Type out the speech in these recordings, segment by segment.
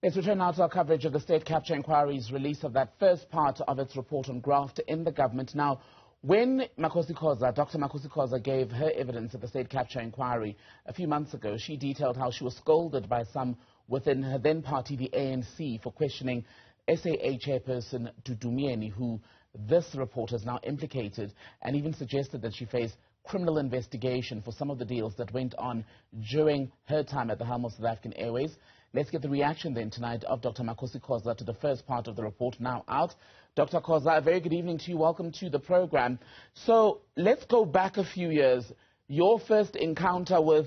Let's return now to our coverage of the State Capture Inquiry's release of that first part of its report on graft in the government. Now, when Makhosi Khoza, Dr. Makhosi Khoza, gave her evidence at the State Capture Inquiry a few months ago, she detailed how she was scolded by some within her then party, the ANC, for questioning SAA chairperson Dudumieni, who this report has now implicated, and even suggested that she face criminal investigation for some of the deals that went on during her time at the helm of South African Airways. Let's get the reaction then tonight of Dr. Makhosi Khoza to the first part of the report now out. Dr. Khoza, a very good evening to you. Welcome to the program. So let's go back a few years. Your first encounter with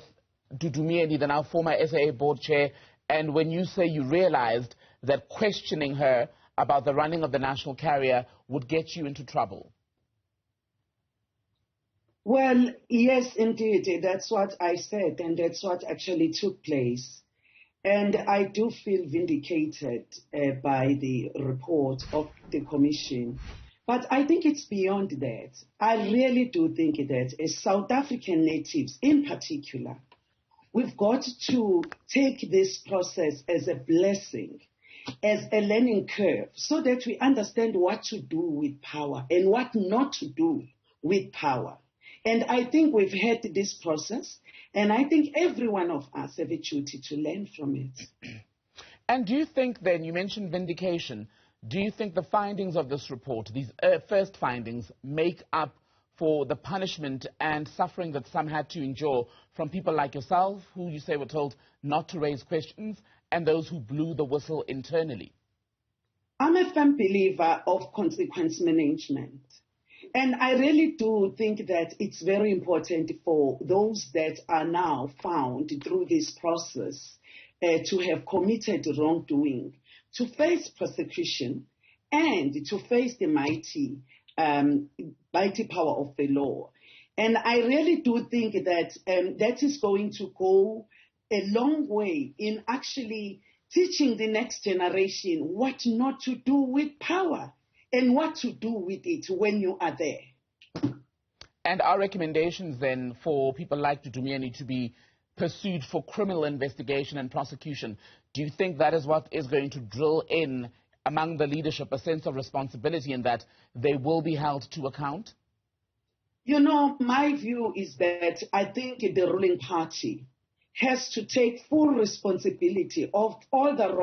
Dudumieni, the now former SAA board chair, and when you say you realized that questioning her about the running of the national carrier would get you into trouble. Well, yes, indeed. That's what I said, and that's what actually took place. And I do feel vindicated by the report of the commission. But I think it's beyond that. I really do think that as South African natives in particular, we've got to take this process as a blessing, as a learning curve, so that we understand what to do with power and what not to do with power. And I think we've had this process, and I think every one of us have a duty to learn from it. And do you think then, you mentioned vindication, do you think the findings of this report, these first findings, make up for the punishment and suffering that some had to endure from people like yourself, who you say were told not to raise questions, and those who blew the whistle internally? I'm a firm believer of consequence management. And I really do think that it's very important for those that are now found through this process to have committed wrongdoing, to face persecution and to face the mighty power of the law. And I really do think that that is going to go a long way in actually teaching the next generation what not to do with power and what to do with it when you are there. And our recommendations then for people like Dudumieni to be pursued for criminal investigation and prosecution, do you think that is what is going to drill in among the leadership a sense of responsibility and that they will be held to account? You know, my view is that I think the ruling party has to take full responsibility of all the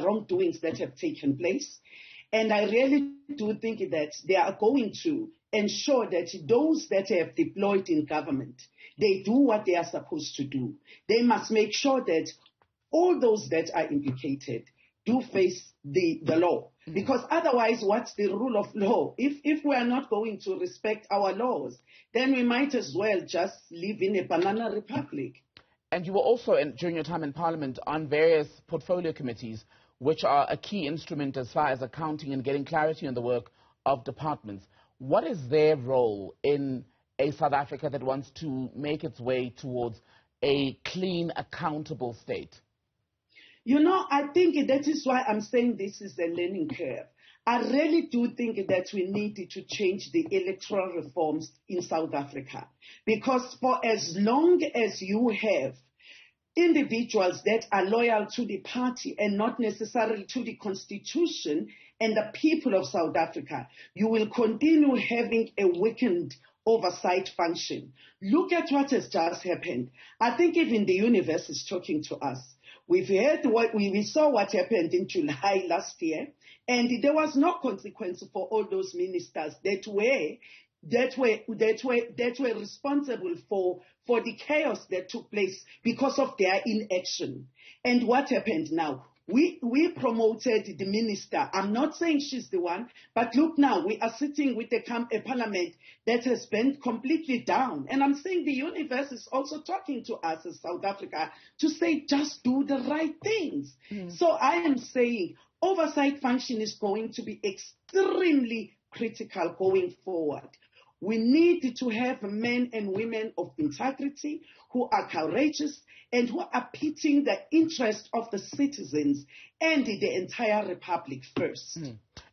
wrongdoings that have taken place. And I really do think that they are going to ensure that those that have deployed in government, they do what they are supposed to do. They must make sure that all those that are implicated do face the law. Because otherwise, what's the rule of law? If we are not going to respect our laws, then we might as well just live in a banana republic. And you were also, during your time in Parliament, on various portfolio committees, which are a key instrument as far as accounting and getting clarity on the work of departments. What is their role in a South Africa that wants to make its way towards a clean, accountable state? You know, I think that is why I'm saying this is a learning curve. I really do think that we need to change the electoral reforms in South Africa. Because for as long as you have individuals that are loyal to the party and not necessarily to the constitution and the people of South Africa, you will continue having a weakened oversight function. Look at what has just happened. I think even the universe is talking to us. We saw what happened in July last year, and there was no consequence for all those ministers that were responsible for the chaos that took place because of their inaction. And what happened now? We promoted the minister. I'm not saying she's the one, but look now, we are sitting with a parliament that has been completely down. And I'm saying the universe is also talking to us as South Africa to say, just do the right things. So I am saying oversight function is going to be extremely critical going forward. We need to have men and women of integrity who are courageous and who are putting the interest of the citizens and the entire republic first.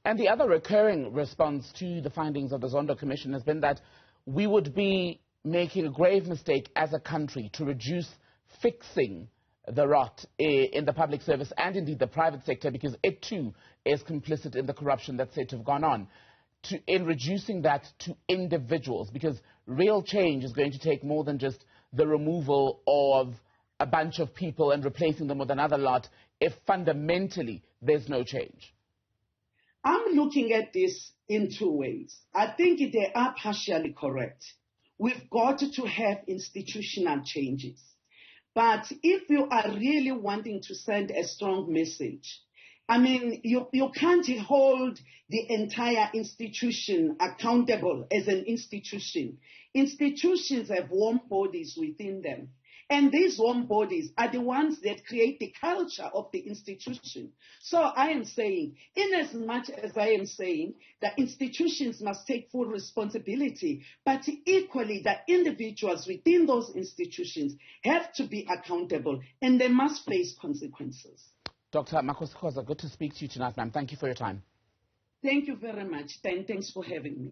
And the other recurring response to the findings of the Zondo Commission has been that we would be making a grave mistake as a country to reduce fixing the rot in the public service and indeed the private sector, because it too is complicit in the corruption that's said to have gone on, in reducing that to individuals, because real change is going to take more than just the removal of a bunch of people and replacing them with another lot if fundamentally there's no change? I'm looking at this in two ways. I think they are partially correct. We've got to have institutional changes. But if you are really wanting to send a strong message, I mean, you can't hold the entire institution accountable as an institution. Institutions have warm bodies within them. And these warm bodies are the ones that create the culture of the institution. So I am saying, in as much as I am saying that institutions must take full responsibility, but equally that individuals within those institutions have to be accountable and they must face consequences. Dr. Makhosi Khoza, good to speak to you tonight, ma'am. Thank you for your time. Thank you very much, and thanks for having me.